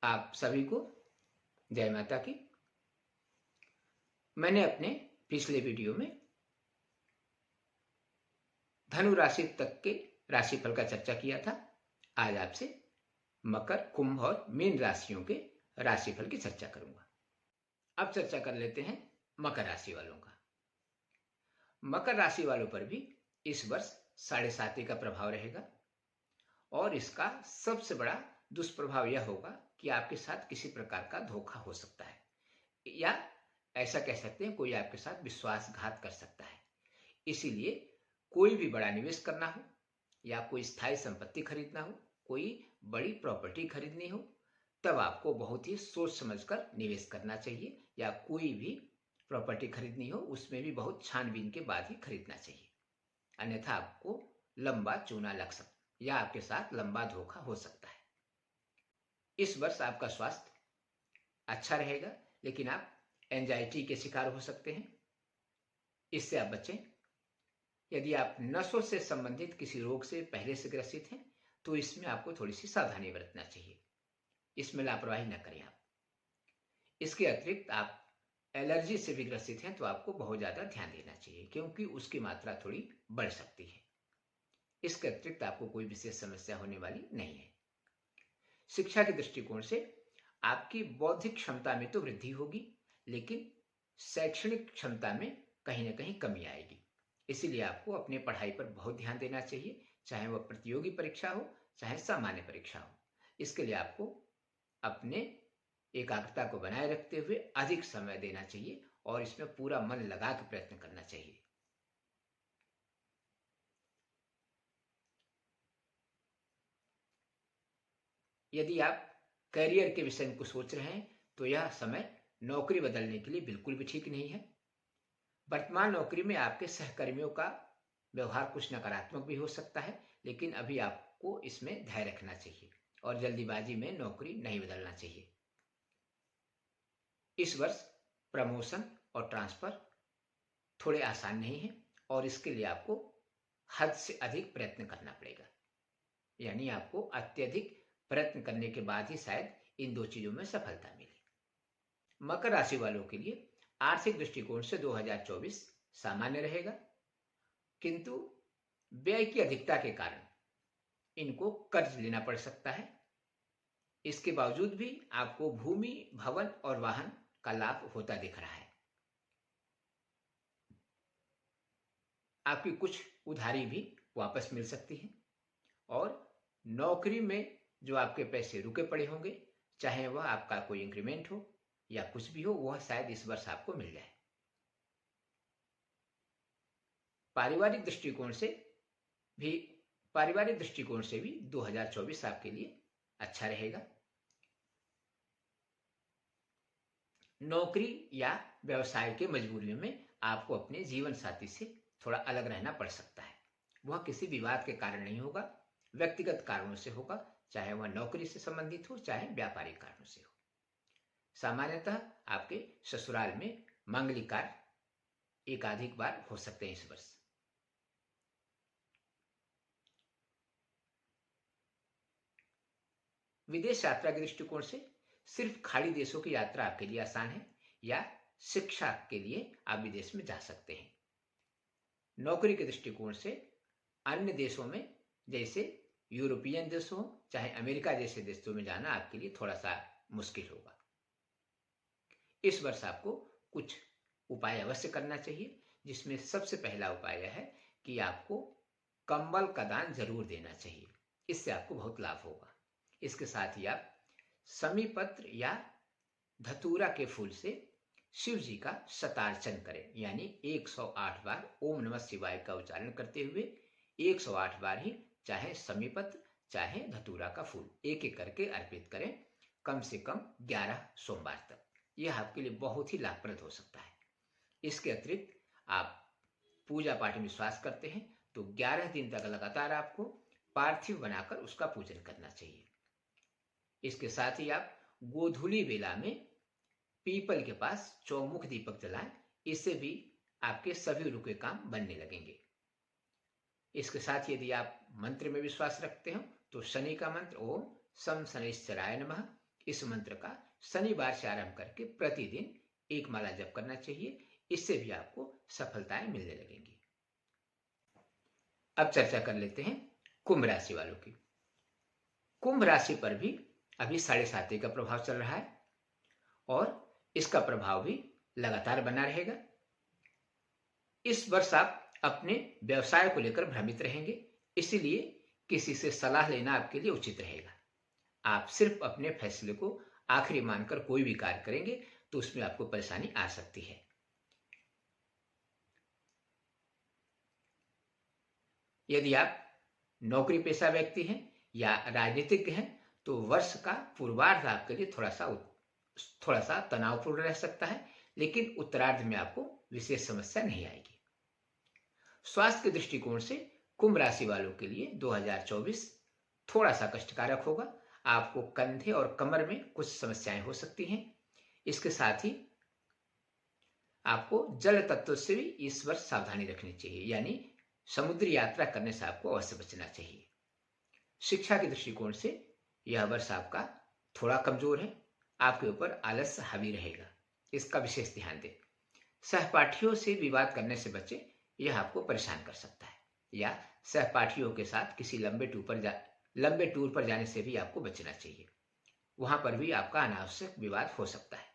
आप सभी को जय माता की। मैंने अपने पिछले वीडियो में धनु राशि तक के राशिफल का चर्चा किया था। आज आपसे मकर, कुंभ और मीन राशियों के राशिफल की चर्चा करूंगा। अब चर्चा कर लेते हैं मकर राशि वालों का। मकर राशि वालों पर भी इस वर्ष 7.5 का प्रभाव रहेगा और इसका सबसे बड़ा दुष्प्रभाव यह होगा कि आपके साथ किसी प्रकार का धोखा हो सकता है या ऐसा कह सकते हैं कोई आपके साथ विश्वासघात कर सकता है। इसीलिए कोई भी बड़ा निवेश करना हो या कोई स्थायी संपत्ति खरीदना हो, कोई बड़ी प्रॉपर्टी खरीदनी हो, तब आपको बहुत ही सोच समझकर निवेश करना चाहिए। या कोई भी प्रॉपर्टी खरीदनी हो उसमें भी बहुत छानबीन के बाद ही खरीदना चाहिए, अन्यथा आपको लंबा चूना लग सकता या आपके साथ लंबा धोखा हो सकता है। इस वर्ष आपका स्वास्थ्य अच्छा रहेगा, लेकिन आप एंजाइटी के शिकार हो सकते हैं, इससे आप बचें। यदि आप नसों से संबंधित किसी रोग से पहले से ग्रसित हैं तो इसमें आपको थोड़ी सी सावधानी बरतना चाहिए, इसमें लापरवाही न करें आप। इसके अतिरिक्त आप एलर्जी से भी ग्रसित हैं तो आपको बहुत ज्यादा ध्यान देना चाहिए, क्योंकि उसकी मात्रा थोड़ी बढ़ सकती है। इसके अतिरिक्त आपको कोई विशेष समस्या होने वाली नहीं है। शिक्षा के दृष्टिकोण से आपकी बौद्धिक क्षमता में तो वृद्धि होगी, लेकिन शैक्षणिक क्षमता में कहीं ना कहीं कमी आएगी। इसीलिए आपको अपने पढ़ाई पर बहुत ध्यान देना चाहिए, चाहे वह प्रतियोगी परीक्षा हो चाहे सामान्य परीक्षा हो। इसके लिए आपको अपने एकाग्रता को बनाए रखते हुए अधिक समय देना चाहिए और इसमें पूरा मन लगा के प्रयत्न करना चाहिए। यदि आप करियर के विषय में कुछ सोच रहे हैं तो यह समय नौकरी बदलने के लिए बिल्कुल भी ठीक नहीं है। वर्तमान नौकरी में आपके सहकर्मियों का व्यवहार कुछ नकारात्मक भी हो सकता है, लेकिन अभी आपको इसमें धैर्य रखना चाहिए और जल्दीबाजी में नौकरी नहीं बदलना चाहिए। इस वर्ष प्रमोशन और ट्रांसफर थोड़े आसान नहीं है और इसके लिए आपको हद से अधिक प्रयत्न करना पड़ेगा, यानी आपको अत्यधिक प्रयत्न करने के बाद ही शायद इन दो चीजों में सफलता मिले। मकर राशि वालों के लिए आर्थिक दृष्टिकोण से 2024 सामान्य रहेगा, किंतु व्यय की अधिकता के कारण इनको कर्ज लेना पड़ सकता है। इसके बावजूद भी आपको भूमि, भवन और वाहन का लाभ होता दिख रहा है। आपकी कुछ उधारी भी वापस मिल सकती है और नौकरी में जो आपके पैसे रुके पड़े होंगे, चाहे वह आपका कोई इंक्रीमेंट हो या कुछ भी हो, वह शायद इस वर्ष आपको मिल जाए। पारिवारिक दृष्टिकोण से भी 2024 आपके लिए अच्छा रहेगा। नौकरी या व्यवसाय के मजबूरियों में आपको अपने जीवन साथी से थोड़ा अलग रहना पड़ सकता है। वह किसी विवाद के कारण नहीं होगा, व्यक्तिगत कारणों से होगा, चाहे वह नौकरी से संबंधित हो चाहे व्यापारिक कारणों से हो। सामान्यतः आपके ससुराल में मांगलिक कार्य एकाधिक बार हो सकते हैं इस वर्ष। विदेश यात्रा के दृष्टिकोण से सिर्फ खाड़ी देशों की यात्रा आपके लिए आसान है, या शिक्षा के लिए आप विदेश में जा सकते हैं। नौकरी के दृष्टिकोण से अन्य देशों में, जैसे यूरोपियन देशों चाहे अमेरिका जैसे देशों में जाना आपके लिए थोड़ा सा मुश्किल होगा। इस वर्ष आपको कुछ उपाय अवश्य करना चाहिए, जिसमें सबसे पहला उपाय यह है कि आपको कंबल का दान जरूर देना चाहिए, इससे आपको बहुत लाभ होगा। इसके साथ ही आप समीपत्र या धतूरा के फूल से शिव जी का शतार्चन करें, यानी 108 बार ओम नमः शिवाय का उच्चारण करते हुए 108 बार ही चाहे समीपत्र चाहे धतूरा का फूल एक एक करके अर्पित करें, कम से कम 11 सोमवार तक। यह आपके लिए बहुत ही लाभप्रद हो सकता है। इसके अतिरिक्त आप पूजा पाठ में विश्वास करते हैं तो 11 दिन तक लगातार आपको पार्थिव बनाकर उसका पूजन करना चाहिए। इसके साथ ही आप गोधूली बेला में पीपल के पास चौमुख दीपक जलाएं, इससे भी आपके सभी रुके काम बनने लगेंगे। इसके साथ यदि आप मंत्र में विश्वास रखते हो तो शनि का मंत्र ओम सम शनिश्चराय नमः इस मंत्र का शनिवार से आरंभ करके प्रतिदिन एक माला जप करना चाहिए। इससे भी आपको सफलताएं मिलने लगेंगी। अब चर्चा कर लेते हैं कुंभ राशि वालों की। कुंभ राशि पर भी अभी 7.5 का प्रभाव चल रहा है और इसका प्रभाव भी लगातार बना रहेगा। इस वर्ष आप अपने व्यवसाय को लेकर भ्रमित रहेंगे, इसीलिए किसी से सलाह लेना आपके लिए उचित रहेगा। आप सिर्फ अपने फैसले को आखिरी मानकर कोई भी कार्य करेंगे तो उसमें आपको परेशानी आ सकती है। यदि आप नौकरी पेशा व्यक्ति हैं या राजनीतिज्ञ हैं तो वर्ष का पूर्वार्ध आपके लिए थोड़ा सा तनावपूर्ण रह सकता है, लेकिन उत्तरार्ध में आपको विशेष समस्या नहीं आएगी। स्वास्थ्य के दृष्टिकोण से कुंभ राशि वालों के लिए 2024 थोड़ा सा कष्टकारक होगा। आपको कंधे और कमर में कुछ समस्याएं हो सकती हैं। इसके साथ ही आपको जल तत्व से भी इस वर्ष सावधानी रखनी चाहिए, यानी समुद्री यात्रा करने से आपको अवश्य बचना चाहिए। शिक्षा के दृष्टिकोण से यह वर्ष आपका थोड़ा कमजोर है। आपके ऊपर आलस्य हावी रहेगा, इसका विशेष ध्यान दें। सहपाठियों से विवाद करने से बचें, यह आपको परेशान कर सकता है। या सहपाठियों के साथ किसी लंबे टूर पर जाने से भी आपको बचना चाहिए, वहां पर भी आपका अनावश्यक विवाद हो सकता है।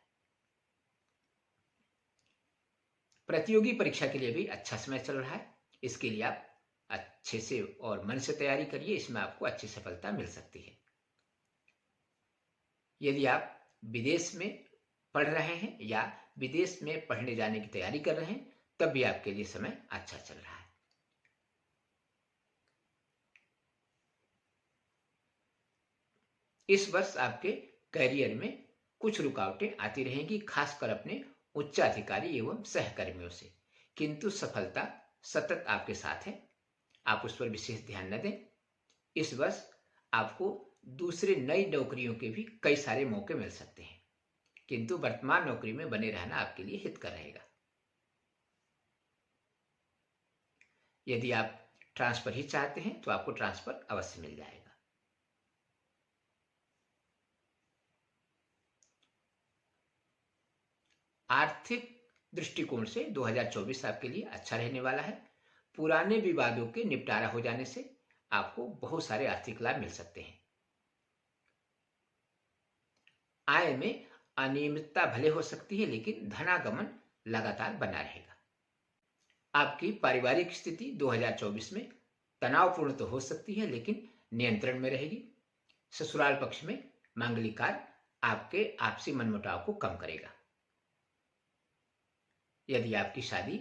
प्रतियोगी परीक्षा के लिए भी अच्छा समय चल रहा है, इसके लिए आप अच्छे से और मन से तैयारी करिए, इसमें आपको अच्छी सफलता मिल सकती है। यदि आप विदेश में पढ़ रहे हैं या विदेश में पढ़ने जाने की तैयारी कर रहे हैं तब भी आपके लिए समय अच्छा चल रहा है। इस वर्ष आपके करियर में कुछ रुकावटें आती रहेंगी, खासकर अपने उच्चाधिकारी एवं सहकर्मियों से, किंतु सफलता सतत आपके साथ है। आप उस पर विशेष ध्यान न दें। इस वर्ष आपको दूसरे नई नौकरियों के भी कई सारे मौके मिल सकते हैं, किंतु वर्तमान नौकरी में बने रहना आपके लिए हितकर रहेगा। यदि आप ट्रांसफर ही चाहते हैं तो आपको ट्रांसफर अवश्य मिल जाएगा। आर्थिक दृष्टिकोण से 2024 आपके लिए अच्छा रहने वाला है। पुराने विवादों के निपटारा हो जाने से आपको बहुत सारे आर्थिक लाभ मिल सकते हैं। आय में अनियमितता भले हो सकती है, लेकिन धनागमन लगातार बना रहेगा। आपकी पारिवारिक स्थिति 2024 में तनावपूर्ण तो हो सकती है, लेकिन नियंत्रण में रहेगी। ससुराल पक्ष में मांगलिक कार्य आपके आपसी मनमुटाव को कम करेगा। यदि आपकी शादी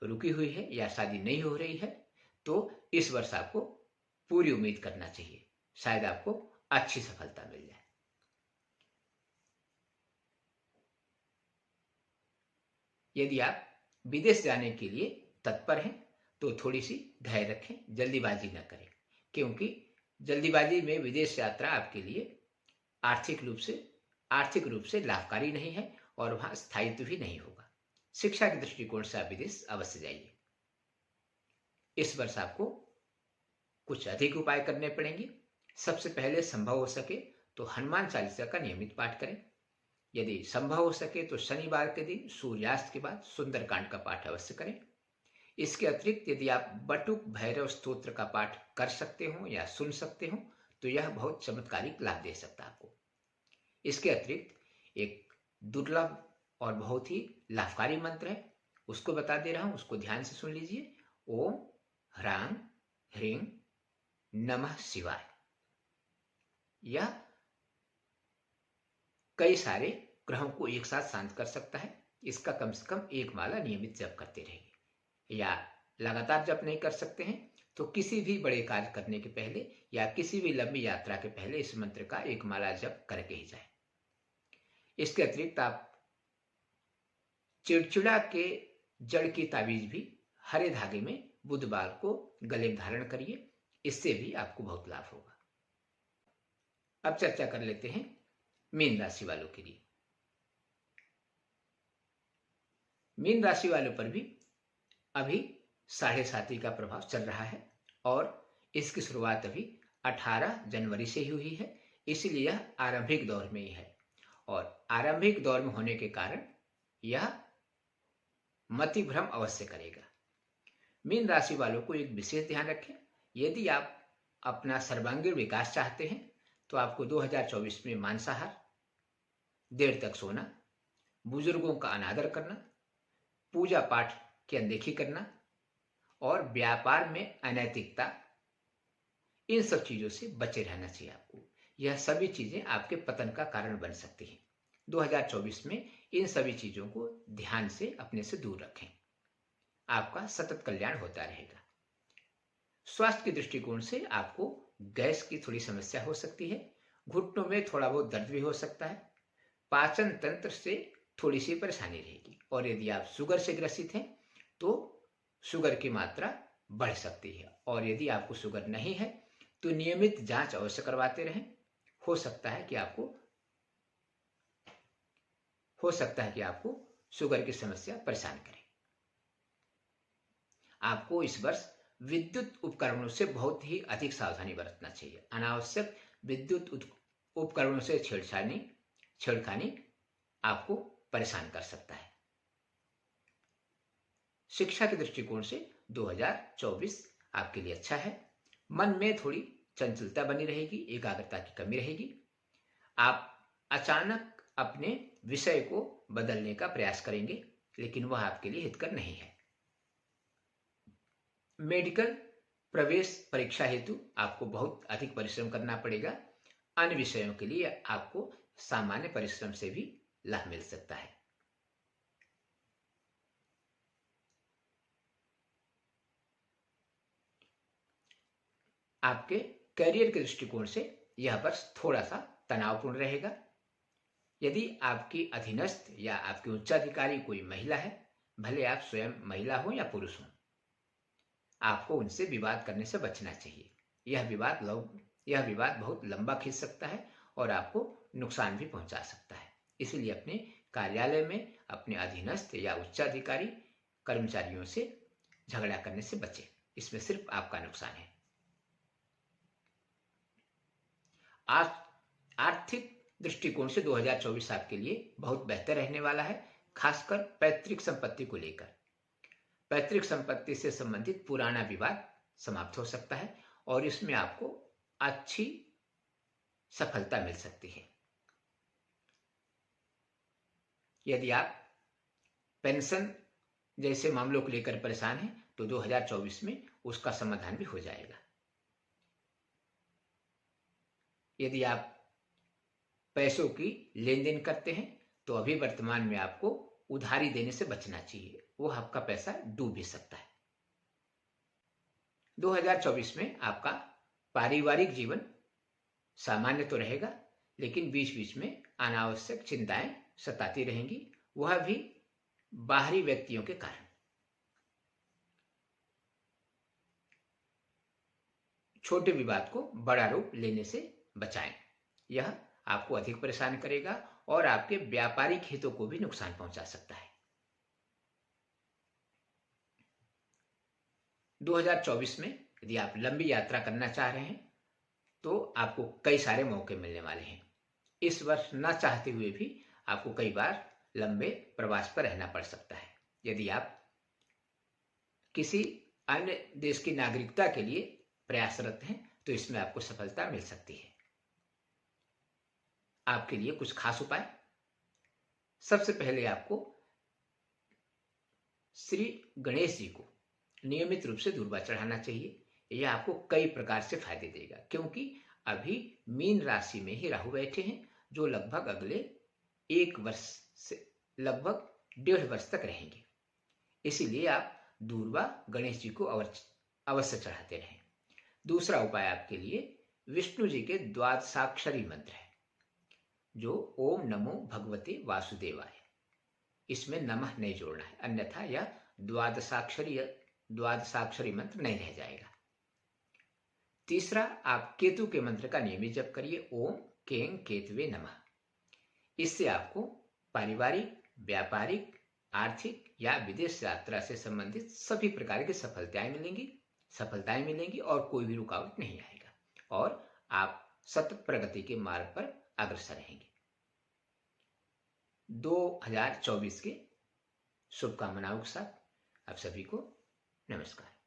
रुकी हुई है या शादी नहीं हो रही है तो इस वर्ष आपको पूरी उम्मीद करना चाहिए, शायद आपको अच्छी सफलता मिल जाए। यदि आप विदेश जाने के लिए तत्पर हैं तो थोड़ी सी धैर्य रखें, जल्दीबाजी न करें, क्योंकि जल्दीबाजी में विदेश यात्रा आपके लिए आर्थिक रूप से लाभकारी नहीं है और वहां स्थायित्व भी नहीं होगा। शिक्षा के दृष्टिकोण से आप विदेश अवश्य जाइए। इस वर्ष आपको कुछ अधिक उपाय करने पड़ेंगे। सबसे पहले संभव हो सके तो हनुमान चालीसा का नियमित पाठ करें। यदि संभव हो सके तो शनिवार के दिन सूर्यास्त के बाद सुंदरकांड का पाठ अवश्य करें। इसके अतिरिक्त यदि आप बटुक भैरव स्तोत्र का पाठ कर सकते हो या सुन सकते हो तो यह बहुत चमत्कारिक लाभ दे सकता है आपको। इसके अतिरिक्त एक दुर्लभ और बहुत ही लाभकारी मंत्र है, उसको बता दे रहा हूं, उसको ध्यान से सुन लीजिए। ओम ह्रांग ह्रीं नमः शिवाय। यह कई सारे ग्रहों को एक साथ शांत कर सकता है। इसका कम से कम एक माला नियमित जप करते रहिए। या लगातार जप नहीं कर सकते हैं तो किसी भी बड़े कार्य करने के पहले या किसी भी लंबी यात्रा के पहले इस मंत्र का एक माला जप करके ही जाए। इसके अतिरिक्त आप चिड़चिड़ा के जड़ की ताबीज भी हरे धागे में बुधवार को गले में धारण करिए, इससे भी आपको बहुत लाभ होगा। अब चर्चा कर लेते हैं मीन राशि वालों के लिए। मीन राशि वालों पर भी अभी 7.5 का प्रभाव चल रहा है और इसकी शुरुआत अभी 18 जनवरी से ही हुई है। इसलिए यह आरंभिक दौर में ही है और आरंभिक दौर में होने के कारण यह मति भ्रम अवश्य करेगा। मीन राशि वालों को एक विशेष ध्यान रखें, यदि आप अपना सर्वांगीण विकास चाहते हैं तो आपको 2024 में मांसाहार, देर तक सोना, बुजुर्गों का अनादर करना, पूजा पाठ की अनदेखी करना और व्यापार में अनैतिकता, इन सब चीजों से बचे रहना चाहिए आपको। यह सभी चीजें आपके पतन का कारण बन सकती हैं। 2024 में इन सभी चीजों को ध्यान से अपने से दूर रखें, आपका सतत कल्याण होता रहेगा। स्वास्थ्य के दृष्टिकोण से आपको गैस की थोड़ी समस्या हो सकती है, घुटनों में थोड़ा बहुत दर्द भी हो सकता है, पाचन तंत्र से थोड़ी सी परेशानी रहेगी और यदि आप शुगर से ग्रसित हैं तो शुगर की मात्रा बढ़ सकती है और यदि आपको शुगर नहीं है तो नियमित जांच अवश्य करवाते रहें। हो सकता है कि आपको शुगर की समस्या परेशान करे। आपको इस वर्ष विद्युत उपकरणों से बहुत ही अधिक सावधानी बरतना चाहिए। अनावश्यक विद्युत उपकरणों से छेड़खानी आपको परेशान कर सकता है। शिक्षा के दृष्टिकोण से 2024 आपके लिए अच्छा है। मन में थोड़ी चंचलता बनी रहेगी, एकाग्रता की कमी रहेगी। आप अचानक अपने विषय को बदलने का प्रयास करेंगे, लेकिन वह आपके लिए हितकर नहीं है। मेडिकल प्रवेश परीक्षा हेतु आपको बहुत अधिक परिश्रम करना पड़ेगा। अन्य विषयों के लिए आपको सामान्य परिश्रम से भी लाभ मिल सकता है। आपके करियर के दृष्टिकोण से यह वर्ष थोड़ा सा तनावपूर्ण रहेगा। यदि आपकी अधीनस्थ या आपके उच्चाधिकारी कोई महिला है, भले आप स्वयं महिला हो या पुरुष हो, आपको उनसे विवाद करने से बचना चाहिए। यह विवाद बहुत लंबा खींच सकता है और आपको नुकसान भी पहुंचा सकता है। इसलिए अपने कार्यालय में अपने अधीनस्थ या उच्चाधिकारी कर्मचारियों से झगड़ा करने से बचें, इसमें सिर्फ आपका नुकसान है। आर्थिक दृष्टिकोण से 2024 आपके लिए बहुत बेहतर रहने वाला है, खासकर पैतृक संपत्ति को लेकर। पैतृक संपत्ति से संबंधित पुराना विवाद समाप्त हो सकता है और इसमें आपको अच्छी सफलता मिल सकती है। यदि आप पेंशन जैसे मामलों को लेकर परेशान हैं तो 2024 में उसका समाधान भी हो जाएगा। यदि आप पैसों की लेन देन करते हैं तो अभी वर्तमान में आपको उधारी देने से बचना चाहिए, वो आपका पैसा डूब भी सकता है। 2024 में आपका पारिवारिक जीवन सामान्य तो रहेगा, लेकिन बीच बीच में अनावश्यक चिंताएं सताती रहेंगी, वह भी बाहरी व्यक्तियों के कारण। छोटे विवाद को बड़ा रूप लेने से बचाएं, यह आपको अधिक परेशान करेगा और आपके व्यापारिक हितों को भी नुकसान पहुंचा सकता है। 2024 में यदि आप लंबी यात्रा करना चाह रहे हैं तो आपको कई सारे मौके मिलने वाले हैं। इस वर्ष न चाहते हुए भी आपको कई बार लंबे प्रवास पर रहना पड़ सकता है। यदि आप किसी अन्य देश की नागरिकता के लिए प्रयासरत हैं तो इसमें आपको सफलता मिल सकती है। आपके लिए कुछ खास उपाय। सबसे पहले आपको श्री गणेश जी को नियमित रूप से दूर्वा चढ़ाना चाहिए। यह आपको कई प्रकार से फायदे देगा, क्योंकि अभी मीन राशि में ही राहु बैठे हैं जो लगभग अगले 1 वर्ष से लगभग 1.5 वर्ष तक रहेंगे। इसीलिए आप दूर्वा गणेश जी को अवश्य चढ़ाते रहें। दूसरा उपाय आपके लिए विष्णु जी के द्वादशाक्षरी मंत्र है, जो ओम नमो भगवते वासुदेवाय। इसमें नमः नहीं जोड़ना है, अन्यथा यह द्वादशाक्षरी मंत्र नहीं रह जाएगा। तीसरा, आप केतु के मंत्र का नियमित जप करिए, ओम कें केतवे नमः। इससे आपको पारिवारिक, व्यापारिक, आर्थिक या विदेश यात्रा से संबंधित सभी प्रकार की सफलताएं मिलेंगी और कोई भी रुकावट नहीं आएगा और आप सतत प्रगति के मार्ग पर अग्रसर रहेंगे। 2024 के शुभकामनाओं के साथ आप सभी को नमस्कार।